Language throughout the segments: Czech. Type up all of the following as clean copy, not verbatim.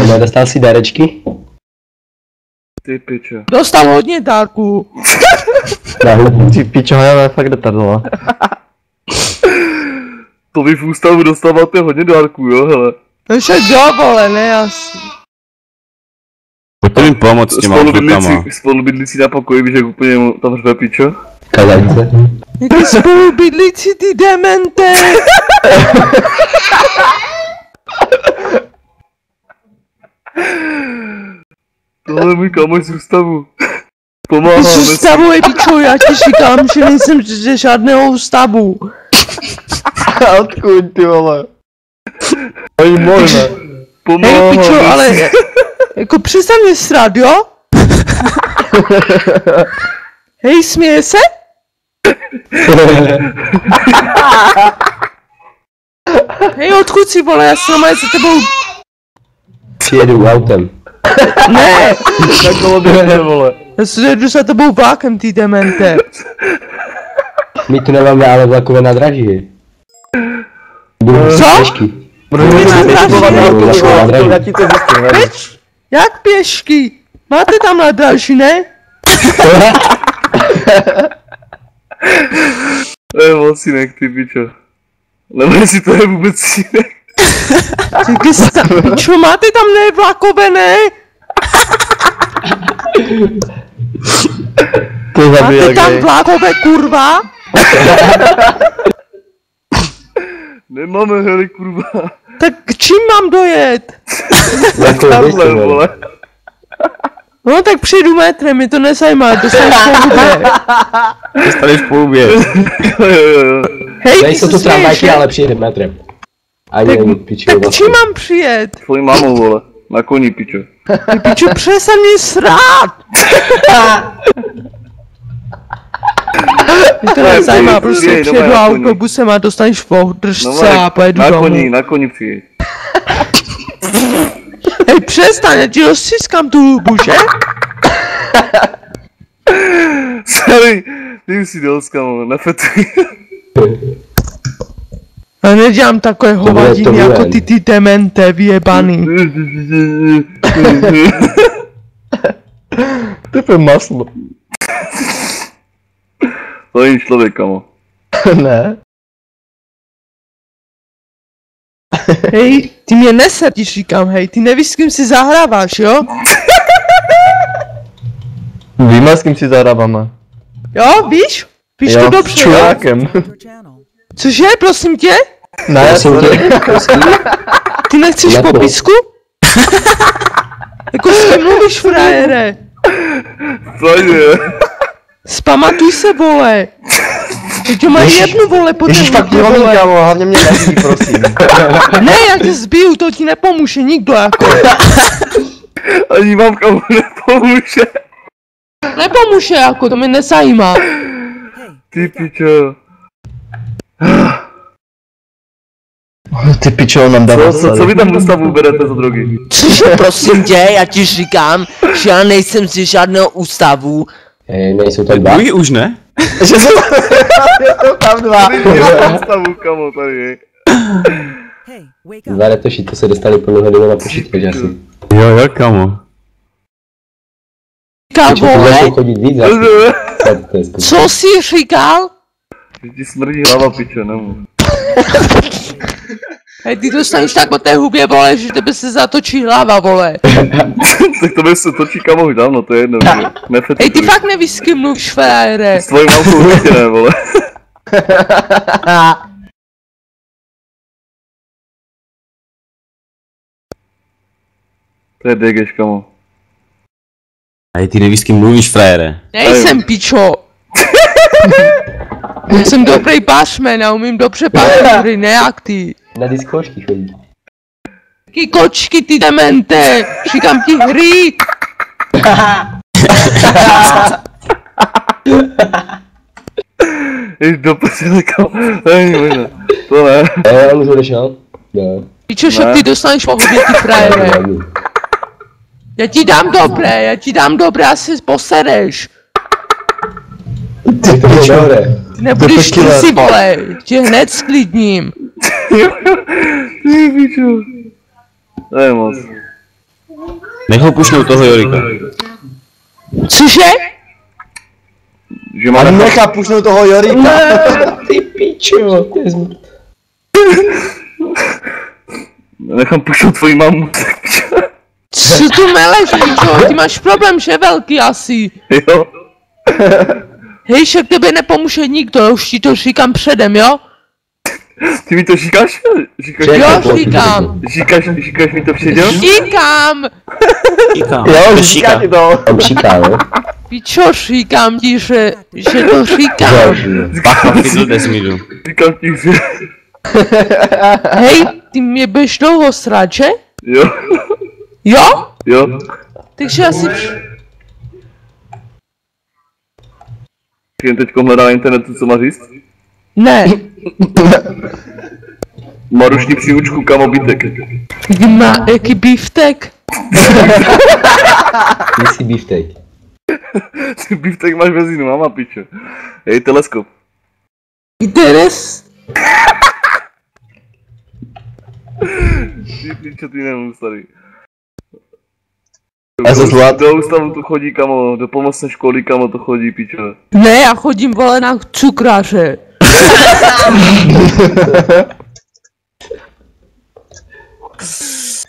Nedostal si dárečky? Ty pičo. Dostal hodně dárků. Ty pičo, já fakt retardová. To vy v ústavu dostáváte hodně dárků, jo, hele. No však jo, vole, ne asi. Pojďte mi pomoct s těma klukama. Spolubydlící na pokoji, víš, jak úplně tam řve pičo? Kazanice. Jaký spolubydlící ty demente. Tohle je můj kámoš z ústavu. Pomáháme si. Z ústavu je pičo, já ti říkám, že nejsem ze žádného ústavu. Odkud ty vole? Oni možná. Hej Pomáháme pičo, si. ale jako přestaň mě srát, jo? Hej, směje se? Hej, odkud si vole, já se normálně za tebou... Přijedu autem. Ne, Tak to běhne vole. já se jdu za tebou vlákem, ty demente. My tu nemáme ale vlakové nádraží. Budou Co? pěšky. Já ti to zjistím, ne? Jak pěšky? Máte tam nádraží, ne? To je moc synek, ty pičo. Nebo jestli to je vůbec synek. Pičo, máte tam ne vlakové, ne? To zabíjá Máte tam gay. vlakové, kurva? Nemáme heli, kurva. Tak čím mám dojet? Takhle, vole. No tak přijdu metrem, mi to nezajímá, dostaneš polubě. Dostaneš polubě. Jo. Hej, ty Nejsou se tu směješ, tramvajky, ne? ale přijede metrem. Ani nevím, pičo. Tak čím mám přijet? Tvojí mamou, vole. Na koni, pičo. Ty pičo, přestaň mě srát! Mě to nezajímá, prostě přijedu autobusem a dostaneš v držce a pojedu domů. Na koni přijeď. Hej, přestaň, já ti rozciskám tu hubu, že? Sorry, ty už si dost, kamo, nafetuj. Já nedělám takové hovadiny bude. jako ty demente vyjebaný. To je maslo. To není člověk, kamo. Ne? Hej, ty mě neser, ti říkám, hej, ty nevíš, s kým si zahráváš, jo? Víme, s kým si zahráváme. Jo, víš? Víš to Jo, s dobře, jo? čurákem. Cože, prosím tě? Ne, Prosím tě, prosím. Ty nechceš Jako? popisku? Jako s kým mluvíš, frajere? Co je? Spamatuj se, vole. Teď tě mají jednu, vole, po Ježíš, fakt té promiň, vole. kámo, hlavně mě nezbí, prosím. Ne, já tě zbiju, to ti nepomůže nikdo, jako. Ani mám kamo nepomůže. Nepomůže, jako, to mě nezajímá. Ty pičo. Ty pičo, on nám dává Co vy tam v ústavu berete za drogy? Cože, prosím tě, já ti říkám, že já nejsem z žádného ústavu. Nejsou tam dva? Druhý už ne? Že jsou tam dva. Tady je v ústavu, kamo, tady je. Dva retoši, to se dostali plnou hodinu na počítač asi. Jo, kamo. Říkal, Pičo, tu vole, začnou chodit víc asi. To je skutečné. co jsi říkal? Že ti smrdí hlava, pičo, nemůžu. Hej, ty dostaneš tak po té hubě, vole, že tebe se zatočí hlava, vole. Tak to by se točí kamo už dávno, to je jedno, že? Nefetuj. Hej, ty fakt nevíš, s kým mluvíš, frajere. S tvojí mamkou určitě ne, vole. To je degeš, kamo. A ty nevíš, s kým mluvíš, frajere. Nejsem, pičo. Já jsem dobrý bašmen, já umím dobře hry, ne jak ty. Na diskoušky chodí. Taky kočky, ty demente, říkám ti hry. Jdeš do prdele, kamo. To není možné. To ne. On už odešel? Ne. Pičo, že ty dostaneš po hubě, ty frajere. Já ti dám dobré, asi posereš. Ty to je dobré. Ty nebudeš ty si, vole, tě hned sklidním. Ty pičo. To je moc. Nech ho pušnout toho Jorika. Cože? Že má Ale nechá pušnout toho Jorika. Ty pičo, to je Nechám pušnout tvoji mamu. Co tu meleš, pičo? Ty máš problém, že velký asi. Jo? Hej, však tebe nepomůže nikdo, já už ti to říkám předem, jo? Ty mi to říkáš? Říkáš, Jo, říkám. říkáš mi to předem? Říkám! Jo, říká ti to. tam šiká, jo? Pičo, říkám ti, že to říkám. Bacha, chytl desmídu. Říkám ti, že... Hej, ty mě budeš dlouho srát, že? Jo? Jo? Jo? Takže asi... Jen teďko hledá na internetu, co má říct? Ne, Marušní příručku, kamo bytek. jaký biftek? Ty jsi beefsteak. Ty bytek máš ve zínu, mama piče. Hej, teleskop. Interes? Ty piče, ty nemůžu, starý. Já se zlat. Do ústavu to chodí, kamo, do pomocné školy, kamo, to chodí, piče. Ne, já chodím, vole, na cukráře.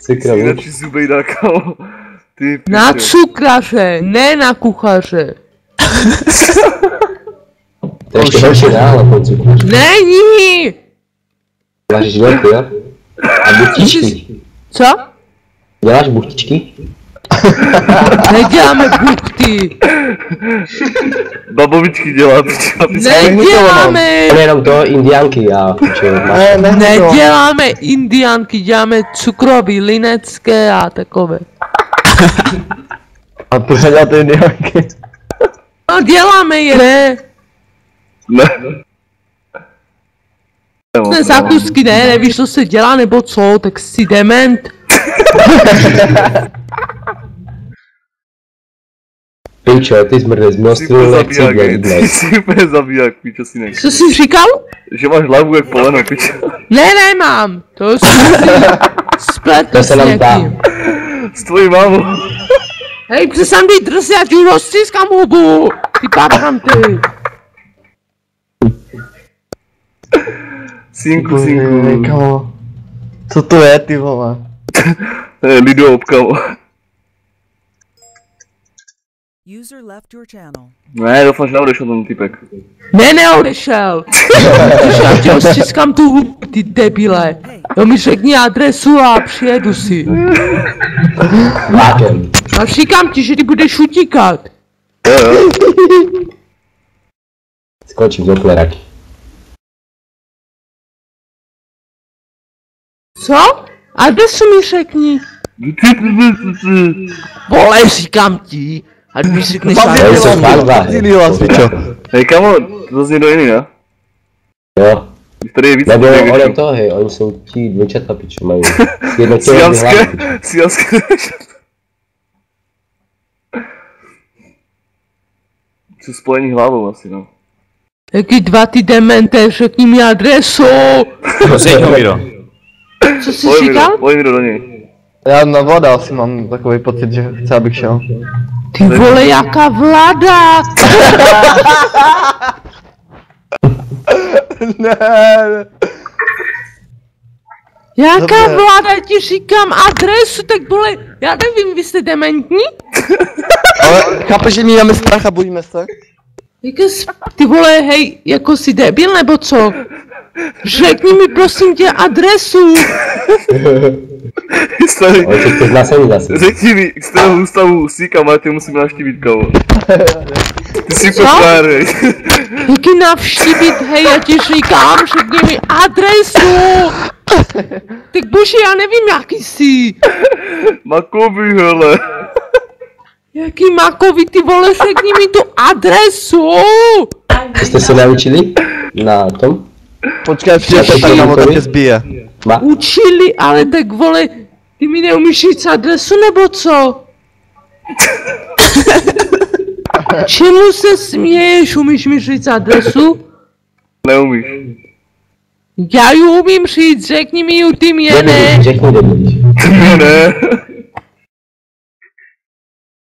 Sakra, Jsi radši zubejda, kamo. Ty piče. Na cukráře, ne na kuchaře. to je ještě horší reál na koncu. Není! Vaříš velký, jo? A buchtičky. Co? Děláš buchtičky? Neděláme buchty. Babovičky dělá, piče. Neděláme. To je jenom to indiánky a pičo, máš. Neděláme indiánky, děláme cukroví, linecké a takové. A proč děláte indiánky? No děláme je, ne? Ne. Ne, zákusky ne, nevíš, co se dělá nebo co, tak jsi dement. Pičo, ty zmrdeš z Jsi mostru, úplně nechci zabiják, dělat ty jsi úplně zabiják, piče, synek. Co jsi říkal? Že máš hlavu jak poleno, piče. Ne, nemám, to jsi spletl To s se nám dá. někým. S tvojí mámou. Hej, přestaň být drsný, já ti už rozstřískám hubu. Ty pápám ty. Synku, Ej, synku. kamo. Co to je, ty vole? Lido, kamo. User left your channel. Ne, doufám, že neodešel ten typek. Ne, neodešel. Protože já ti rozstřískám tu hubu, ty debile. Jo, mi řekni adresu a přijedu si. Vlákem. A říkám ti, že ty budeš utíkat. Skočím z okleraky. Co? Adresu mi řekni. Vole, říkám ti. A když řekneš To adresu. jsou barva, Jiný hlas, pičo. Hej, kamo, to zní do jiný, ne? jo. Když tady je víc Nebo lidí, ono to, hej, oni jsou ti dvojčata, pičo, mají jednotlivé hlavy, Siamské, pičo. siamské. Jsou spojení hlavou asi, no. Jaký dva ty demente, řekni mi adresu. Zeď ho, Miro. Co jsi říkal? Pojď mi do něj. Já na Vlada asi mám takový pocit, že chce, abych šel. Ty vole, jaká vláda. Ne. Jaká Dobře. vláda, ti říkám adresu, tak vole, já nevím, vy jste dementní? Ale chápeš, že máme strach a bojíme se? Ty vole, hej, jako jsi debil nebo co? Řekni mi prosím tě adresu. Starý, Ale to zná se mi zase. řekni mi, z kterého ústavu síkám, ale tě musím navštívit, kamo. Ty jsi Co? pofrér, hej. Jaký navštívit, hej, já ti říkám, řekni mi adresu. Tak bože, já nevím, jaký jsi. Makovi, hele. Jaký makový, ty vole, řekni mi tu adresu. Jste se naučili na tom? Počkej, přijďte, tak nám to tě zbije. Ma? Učili, ale tak vole, ty mi neumíš říct adresu nebo co? Čemu se směješ, umíš mi říct adresu? Neumíš. Já ji umím říct, řekni mi ji ty mě ne. Řekni debil. Ne.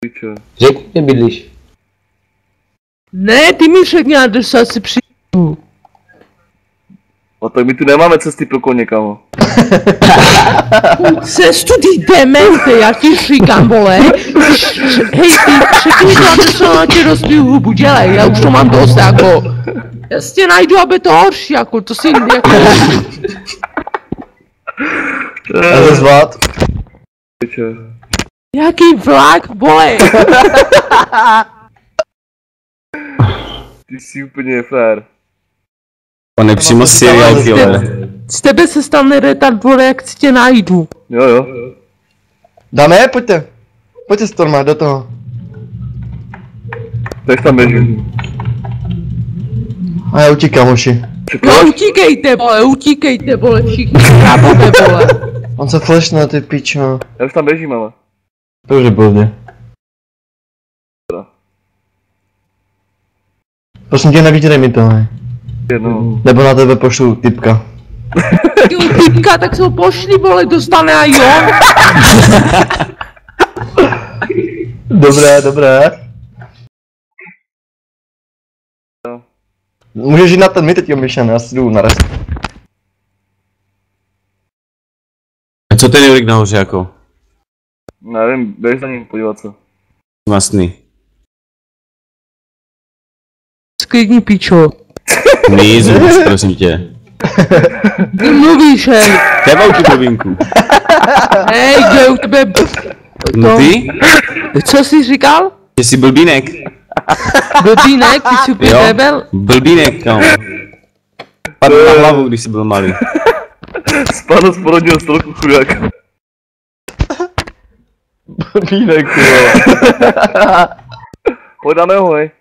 Pičo. Řekni, kde bydlíš. Ne, ty mi řekni adresu, asi přijdu. A tak my tu nemáme cesty pro koně, kamo. Cestu ty demente, já ti říkám, vole. Hej, ty řekni tu adresu, já ti rozbiju hubu, dělej, já už to mám dost, jako. Já si tě najdu, aby to horší, jako, to si jako... Ale zvát. Pičo. Jaký vlak, vole. Ty jsi úplně fér. On je přímo serial killer. Z tebe se stane retard, vole, jak si tě najdu. Jo. Dáme, pojďte. Pojďte Storma, do toho. Tak tam běžím. A já utíkám, hoši. No utíkejte, vole, všichni krábové, vole. On se flashne, ty pičo. Já už tam běžím, ale. To už je pozdě. Prosím tě, nevydělej mi to, hej. Jednou. Nebo na tebe pošlu typka. Ty typka, tak se ho pošli, vole, dostane a on. Dobré. Můžeš jít na ten, my teď Mission, já si jdu na rest. A co ten Jurik nahoře jako? Nevím, běž za ním podívat se. Masný. Sklidni, pičo. Mízu, prosím tě. Ty mluvíš, hej. Tebou tu povinku. Hej, kde u tebe... No ty? Co jsi říkal? Že jsi blbínek. Blbínek, ty jsi úplně Jo, debel? blbínek, kámo. Padl na hlavu, když jsi byl malý. Spadl z porodního stolku, chudák. Vínek, jo. Pojď dáme ho, hej.